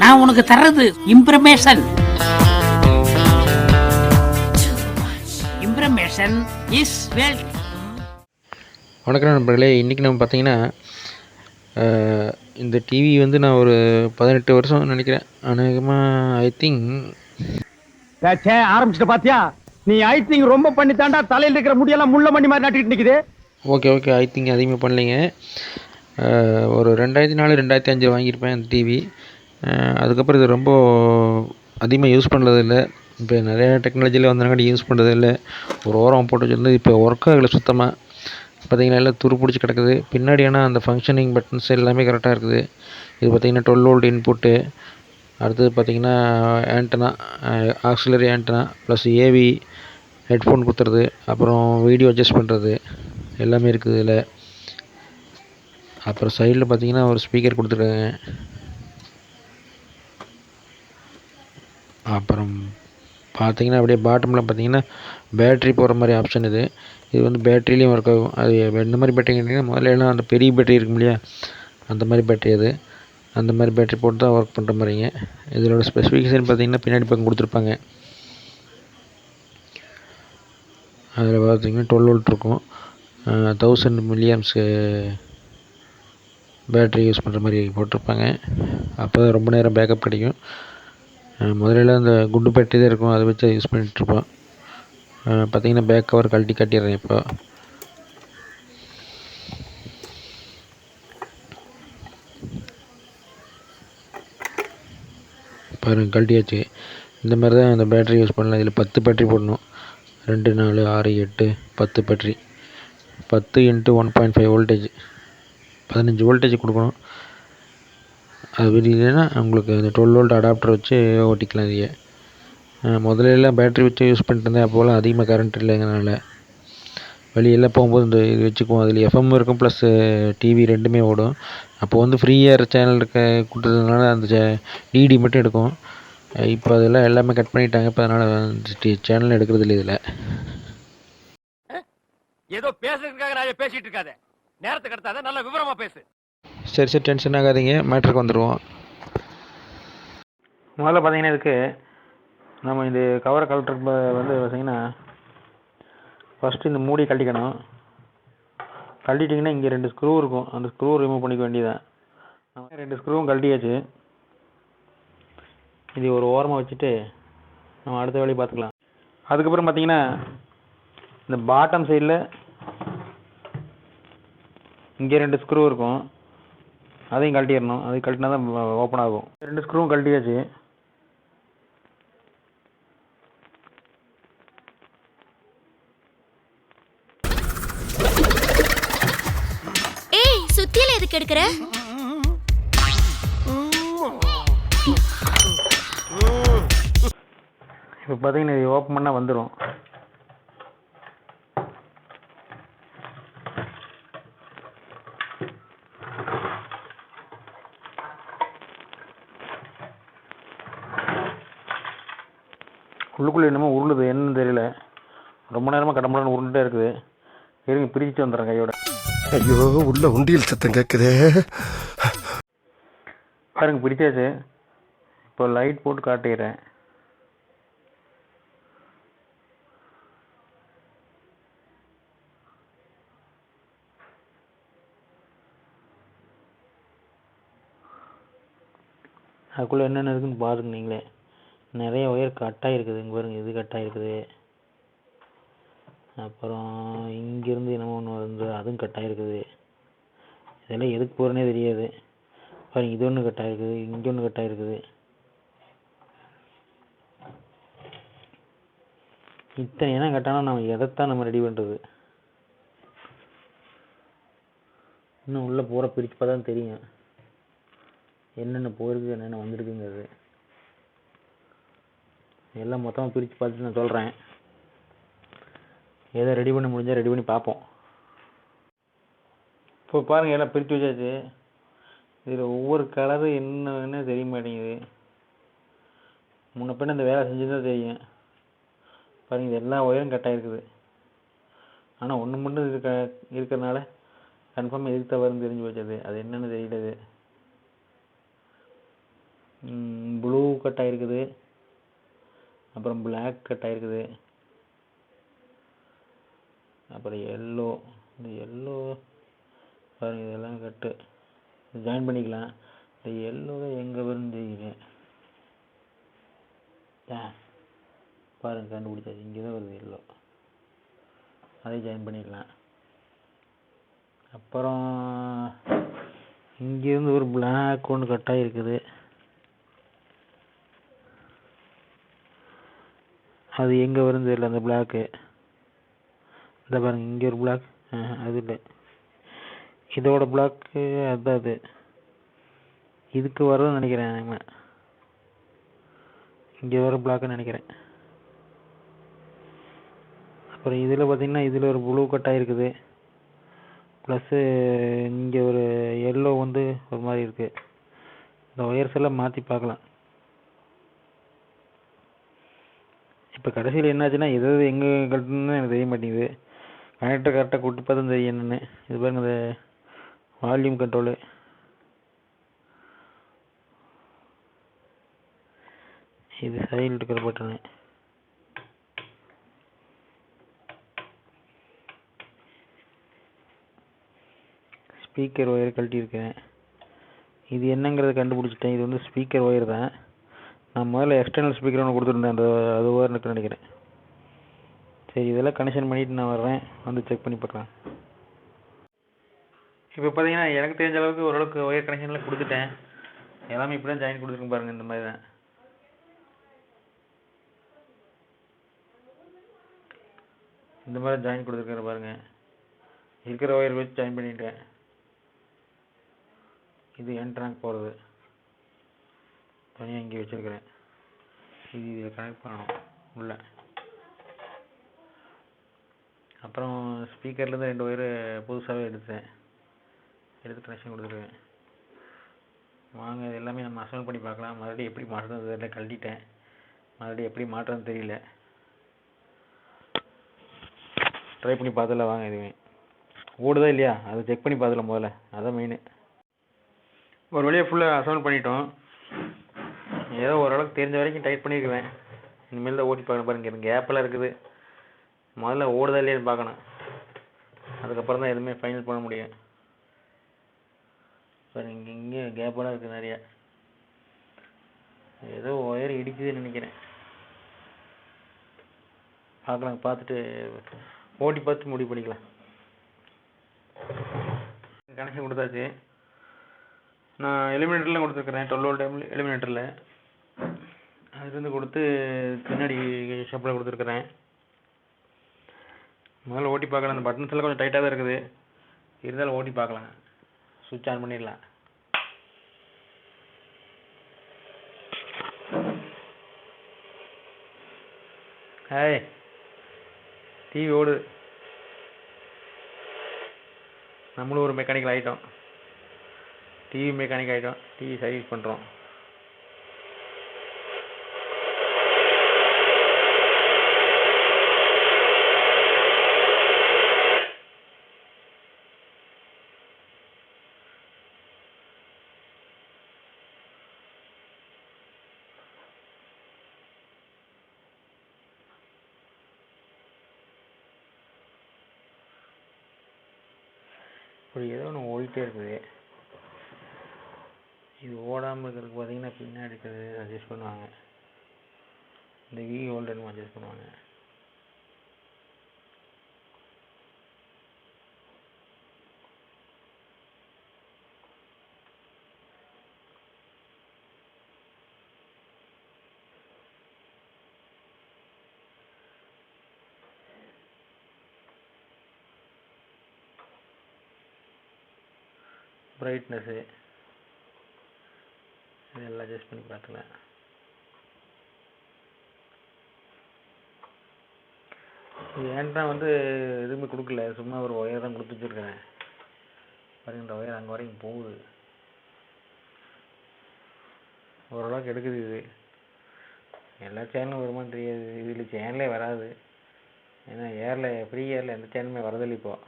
நான் உனக்கு தர்றது இம்ப்ரமேஷன். இம்ப்ரமேஷன் இஸ் வெல்த். வணக்கம் நண்பர்களே. இன்றைக்கி நம்ம பார்த்தீங்கன்னா இந்த டிவி வந்து நான் ஒரு 18 வருஷம் நினைக்கிறேன். அநேகமாக ஐ திங்க் ஆரம்பிச்சுட்டு பாத்தியா? நீ ஐ திங்க் ரொம்ப பண்ணி தாண்டா தலையில் இருக்கிற முடியெல்லாம் முள்ள மணி மாதிரி நாட்டிட்டு நிக்குது. ஓகே ஐ திங்க் அதிகமாக பண்ணலைங்க. ஒரு 2004 2005 வாங்கியிருப்பேன் அந்த டிவி. அதுக்கப்புறம் இது ரொம்ப அதிகமாக யூஸ் பண்ணுறதில்லை. இப்போ நிறையா டெக்னாலஜியில் வந்தனால யூஸ் பண்ணுறதில்லை. ஒரு ஓரம் போட்டு வச்சுருந்து இப்போ ஒர்க் ஆகலை சுத்தமாக. பார்த்திங்கன்னா எல்லாம் துரு பிடிச்சி கிடக்குது. பின்னாடி ஆனால் அந்த ஃபங்க்ஷனிங் பட்டன்ஸ் எல்லாமே கரெக்டாக இருக்குது. இது பார்த்திங்கன்னா 12 வோல்ட் இன்புட்டு. அடுத்தது பார்த்திங்கன்னா antenna, auxiliary antenna plus AV headphone குத்துறது, அப்புறம் வீடியோ அட்ஜஸ்ட் பண்ணுறது எல்லாமே இருக்குது இதில். அப்புறம் சைடில் பார்த்திங்கன்னா ஒரு ஸ்பீக்கர் கொடுத்துருக்காங்க. அப்புறம் பார்த்திங்கன்னா அப்படியே பாட்டமில் பார்த்திங்கன்னா பேட்ரி போகிற மாதிரி ஆப்ஷன் இது. இது வந்து பேட்டரிலையும் ஒர்க் ஆகும். அது எந்த மாதிரி பேட்டரி கேட்டிங்கன்னா, முதல்ல எல்லாம் அந்த பெரிய பேட்டரி இருக்கும் இல்லையா, அந்த மாதிரி பேட்டரி அது. அந்த மாதிரி பேட்டரி போட்டு தான் ஒர்க் பண்ணுற மாதிரிங்க. இதோட ஸ்பெசிஃபிகேஷன் பார்த்திங்கன்னா பின்னாடி பக்கம் கொடுத்துருப்பாங்க. அதில் பார்த்திங்கன்னா 12 வோல்ட் இருக்கும். 1000 மில்லியாம்ஸு பேட்ரி யூஸ் பண்ணுற மாதிரி போட்டிருப்பாங்க. அப்போ தான் ரொம்ப நேரம் பேக்கப் கிடைக்கும். முதல்ல அந்த குண்டு பேட்டரி தான் இருக்கும், அதை வச்சு யூஸ் பண்ணிகிட்ருப்போம். பார்த்திங்கன்னா பேக் கவர் கழட்டி காட்டிடுறேன். இப்போ பாருங்கள், கழட்டியாச்சு. இந்த மாதிரி தான் அந்த பேட்டரி யூஸ் பண்ணலாம். இதில் 10 பேட்டரி போடணும். 2 4 6 8 10 பேட்டரி. 10 × 1.5 வோல்டேஜ், 15 வோல்டேஜ் கொடுக்கணும். அது இல்லைன்னா உங்களுக்கு அந்த 12 வோல்ட் அடாப்டர் வச்சு ஓட்டிக்கலாம். இதையே முதல்ல பேட்டரி வச்சு யூஸ் பண்ணிட்டு இருந்தேன். அப்போலாம் அதிகமாக கரண்ட் இல்லைங்கிறனால வெளியெல்லாம் போகும்போது இந்த இது வச்சுக்குவோம். அதில் எஃப்எம் இருக்கும் ப்ளஸ் டிவி ரெண்டுமே ஓடும். அப்போது வந்து ஃப்ரீயாக சேனல் கொடுத்ததுனால அந்த டிடி மட்டும் எடுக்கும். இப்போ அதெல்லாம் எல்லாமே கட் பண்ணிட்டாங்க. இப்போ அதனால் சேனல் எடுக்கிறது இல்லை இதில். ஏதோ பேசுறதுக்காக நான் பேசிட்டு இருக்காத, நேரத்துக்கு எடுத்தாத, நல்ல விவரமா பேசு. சரி டென்ஷன் ஆகாதீங்க, மேட்ருக்கு வந்துடுவோம். முதல்ல பார்த்தீங்கன்னா இதுக்கு நம்ம இந்த கவரை கழட்டுறப்ப வந்து பார்த்தீங்கன்னா ஃபஸ்ட்டு இந்த மூடி கழட்டிக்கணும். கழட்டிட்டிங்கன்னா இங்கே 2 ஸ்க்ரூ இருக்கும், அந்த ஸ்க்ரூ ரிமூவ் பண்ணிக்க வேண்டியதான். 2 ஸ்க்ரூவும் கழட்டியாச்சு. இது ஒரு ஓரமாக வச்சுட்டு நம்ம அடுத்த வேலையை பார்த்துக்கலாம். அதுக்கப்புறம் பார்த்தீங்கன்னா இந்த பாட்டம் சைடில் இங்கே 2 ஸ்க்ரூ இருக்கும், அதையும் கழட்டிடணும். அது கழட்டினா தான் ஓப்பன் ஆகும். 2 ஸ்க்ரூவும் கழட்டியாச்சு. ஏய், சுத்தியல எதுக்கு எடுக்கற? இப்போ பார்த்தீங்கன்னா இது ஓப்பன் பண்ணால் வந்துடும். உள்ளுக்குள்ளே என்னமோ உருளுது, என்னன்னு தெரியல. ரொம்ப நேரமாக கடம்புடன்னு உருண்டுட்டே இருக்குது. இருங்க, பிரிச்சுட்டு வந்துடுறேன் கையோட. ஐயோ, உள்ள உண்டியல் சத்தம் கேட்குதே. பாருங்க, பிரிச்சாச்சு. இப்போ லைட் போட்டு காட்டிடுறேன். அதுக்குள்ளே என்னென்ன இருக்குதுன்னு பாருங்க நீங்களே. நிறைய ஒயர் கட்டாக இருக்குது. இங்கே பாருங்க, இது கட்டாக இருக்குது. அப்புறம் இங்கேருந்து என்னமோ ஒன்று வந்து அதுவும் கட்டாக இருக்குது. இதெல்லாம் எதுக்கு போகிறேனே தெரியாது. பாருங்க, இது ஒன்று கட்டாக இருக்குது, இங்கே ஒன்று கட்டாக இருக்குது. இத்தனை என்ன கட்டானா நம்ம எதைத்தான் நம்ம ரெடி பண்ணுறது? இன்னும் உள்ளே பூரா பிரித்து பார்த்தா தான் தெரியும் என்னென்ன போயிருக்கு, என்னென்ன வந்திருக்குங்கிறது. எல்லாம் மொத்தமாக பிரித்து பார்த்துட்டு நான் சொல்கிறேன். எதை ரெடி பண்ண முடிஞ்சால் ரெடி பண்ணி பார்ப்போம். இப்போ பாருங்கள், எல்லாம் பிரித்து வச்சாச்சு. இதில் ஒவ்வொரு கலரு என்னன்னு தெரிய மாட்டேங்குது. முன்ன பின்ன இந்த வேலை செஞ்சு தான் தெரியும். பாருங்கள், இது எல்லா ஒயரும் கட்டாக இருக்குது. ஆனால் ஒன்று மட்டும் இருக்கிறதுனால கன்ஃபார்மாக எதுக்கு தவறுன்னு தெரிஞ்சு போச்சது. அது என்னென்னு தெரியல. ப்ளூ கட் ஆகிருக்குது, அப்புறம் பிளாக் கட் ஆகிருக்குது, அப்புறம் எல்லோ. இந்த எல்லோ பாருங்கள், இதெல்லாம் கட்டு ஜாயின் பண்ணிக்கலாம். இந்த எல்லோ தான் எங்கே வரும்னு தெரியல. பாருங்கள், கண்டுபிடிச்சாச்சு. இங்கே தான் வருது எல்லோ, அதை ஜாயின் பண்ணிடலாம். அப்புறம் இங்கேருந்து ஒரு பிளாக் ஒன்று கட்டாக இருக்குது, அது எங்கே வரும்னு தெரியல. அந்த பிளாக்கு இந்த பாருங்க, இங்கே ஒரு பிளாக், அது இல்லை, இதோட பிளாக்கு அதுதான். அது இதுக்கு வரும்னு நினைக்கிறேன். நம்ம இங்கே வர பிளாக்குன்னு நினைக்கிறேன். அப்புறம் இதில் பார்த்தீங்கன்னா இதில் ஒரு ப்ளூ கட்டாக இருக்குது, ப்ளஸ்ஸு இங்கே ஒரு எல்லோ வந்து ஒரு மாதிரி இருக்குது. இந்த ஒயர்ஸ் எல்லாம் மாற்றி பார்க்கலாம். இப்போ கடைசியில் என்னாச்சுன்னா எது எங்கே கட்டணும்னு எனக்கு தெரிய மாட்டேங்குது. கனெக்டர் கரெக்டாக கூட்டி பார்த்தா தெரியும் என்னென்னு. இது பாருங்க, இந்த வால்யூம் கண்ட்ரோலு, இது சைடில் இருக்கிற பட்டனு, ஸ்பீக்கர் ஒயர் கழட்டியிருக்கேன். இது என்னங்கிறத கண்டுபிடிச்சிட்டேன். இது வந்து ஸ்பீக்கர் ஒயர் தான். நான் முதல்ல எக்ஸ்டர்னல் ஸ்பீக்கர் ஒன்று கொடுத்துருந்தேன், அது ஒயர் இருக்குன்னு நினைக்கிறேன். சரி, இதெல்லாம் கனெக்ஷன் பண்ணிவிட்டு நான் வர்றேன், வந்து செக் பண்ணி பார்க்கலாம். இப்போ பார்த்தீங்கன்னா எனக்கு தெரிஞ்ச அளவுக்கு ஓரளவுக்கு ஒயர் கனெக்ஷன்லாம் கொடுத்துட்டேன். எல்லாமே இப்படி தான் ஜாயின் கொடுத்துருக்கேன் பாருங்கள். இந்த மாதிரி தான் இந்த மாதிரி ஜாயின் கொடுத்துருக்கேன் பாருங்கள். இருக்கிற ஒயர் வச்சு ஜாயின் பண்ணிட்டேன். இது என்ட்ராக் போகிறது தனியாக இங்கே வச்சுருக்கிறேன். இது இதில் கனெக்ட் பண்ணணும் உள்ள. அப்புறம் ஸ்பீக்கர்லேருந்து 2 ஒயரு புதுசாகவே எடுத்து கனெக்ஷன் கொடுத்துருவேன். வாங்க, இது எல்லாமே நம்ம அசம்பிள் பண்ணி பார்க்கலாம். மறுபடியும் எப்படி மாட்டுறது தெரியல, கழட்டிட்டேன். மறுபடியும் எப்படி மாட்டுறதுன்னு தெரியல, ட்ரை பண்ணி பார்த்தல. வாங்க, இதுவே ஓடுதா இல்லையா அதை செக் பண்ணி பார்த்தல முதல்ல, அதான் மெயின். ஒரு வழியாக ஃபுல்லாக அசம்பிள் பண்ணிட்டோம். ஏதோ ஓரளவுக்கு தெரிஞ்ச வரைக்கும் டைட் பண்ணியிருக்குவேன். இனிமேல் தான் ஓட்டி பார்க்கணும். பாருங்க, கேப்பெல்லாம் இருக்குது. முதல்ல ஓடுதா இல்லையான்னு பார்க்கணும், அதுக்கப்புறம் தான் எதுவுமே ஃபைனல் பண்ண முடியும். பாருங்க, இங்கே கேப்பெல்லாம் இருக்குது நிறையா. ஏதோ ஒயர் இடிக்குதுன்னு நினைக்கிறேன். பார்க்கலாம், பார்த்துட்டு ஓட்டி பார்த்து முடிவு பண்ணிக்கலாம். கனெக்ஷன் கொடுத்தாச்சு. நான் எலிமினேட்டர்லாம் கொடுத்துருக்குறேன், 12 வோல்ட் எலிமினேட்டரில். அதுலேருந்து கொடுத்து பின்னாடி ஷாப்பில் கொடுத்துருக்குறேன். முதல்ல ஓட்டி பார்க்கலாம். அந்த பட்டன்ஸ் எல்லாம் கொஞ்சம் டைட்டாக தான் இருக்குது, இருந்தாலும் ஓட்டி பார்க்கலாம். சுவிட்ச் ஆன் பண்ணிடலாம். ஹாய், டிவி ஓடுது. நம்மளும் ஒரு மெக்கானிக்கல் ஆகிட்டோம், டிவி மெக்கானிக் ஆகிட்டோம். டிவி சர்வீஸ் பண்ணுறோம். இப்படி ஏதோ ஒன்று ஓடிட்டே இருக்குது. இது ஓடாமல் இருக்கிறதுக்கு பார்த்தீங்கன்னா பின்னாடி இருக்கிறது அட்ஜஸ்ட் பண்ணுவாங்க. இந்த வி ஹோல்டரும் அட்ஜஸ்ட் பண்ணுவாங்க. பிரைட்னஸ்ஸு இதெல்லாம் அட்ஜஸ்ட் பண்ணி பார்க்கலாம். இது ஏன்டா எதுவுமே கொடுக்கல, சும்மா ஒரு ஒயர் தான் கொடுத்து வச்சுருக்கேன். பாருங்க, இந்த ஒயர் அங்கே வரைக்கும் போகுது. ஓரளவுக்கு எடுக்குது. இது எல்லா சேனலும் வருமானு தெரியாது. இதில் சேனலே வராது. ஏன்னா ஃப்ரீ ஏரில் எந்த சேனலுமே வரதில்லை. இப்போது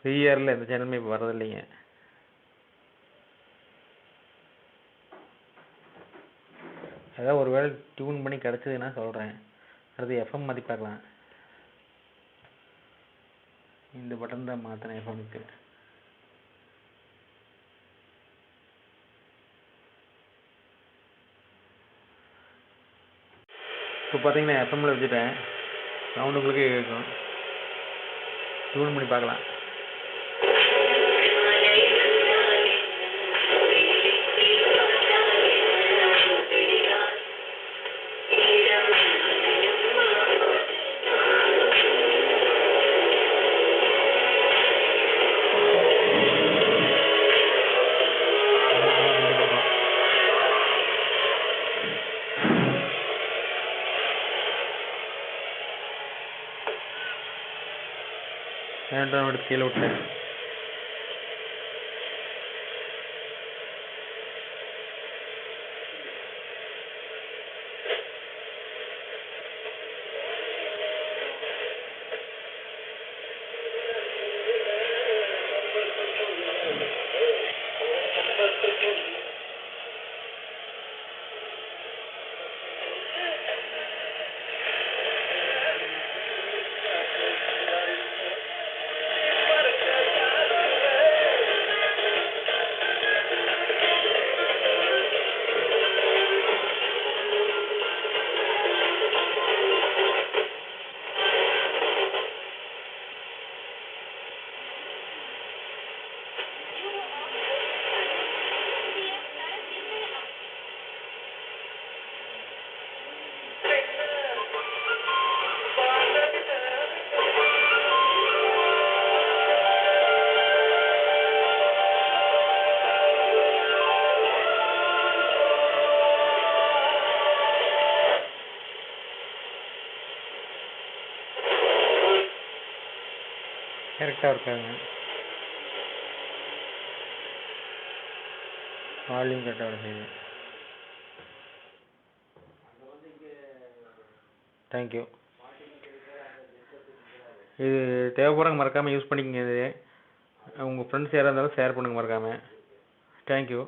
ஃப்ரீ ஏரில் எந்த சேனலுமே இப்போ வரதில்லைங்க. ஏதாவது ஒரு வேளை டியூன் பண்ணி கிடச்சிதுன்னா சொல்கிறேன். அடுத்து எஃப்எம் மாற்றி பார்க்கலாம். இந்த பட்டன் தான் மாற்றினேன் எஃப்எம்க்கு. இப்போ பார்த்தீங்கன்னா எஃப்எம்மில் வச்சுட்டேன். சவுண்ட் உங்களுக்கே கேட்கும். டியூன் பண்ணி பார்க்கலாம். வேண்டாம் எடுத்து கீழே விட்டேன். கரெக்டாக இருக்காங்க. வால்யூம் கரெக்டாக வருது. தேங்க்யூ. இது தேவைப்படுறவங்க மறக்காமல் யூஸ் பண்ணிக்கங்க. இது உங்கள் ஃப்ரெண்ட்ஸ் யாராக இருந்தாலும் ஷேர் பண்ணுங்கள் மறக்காமல். தேங்க்யூ.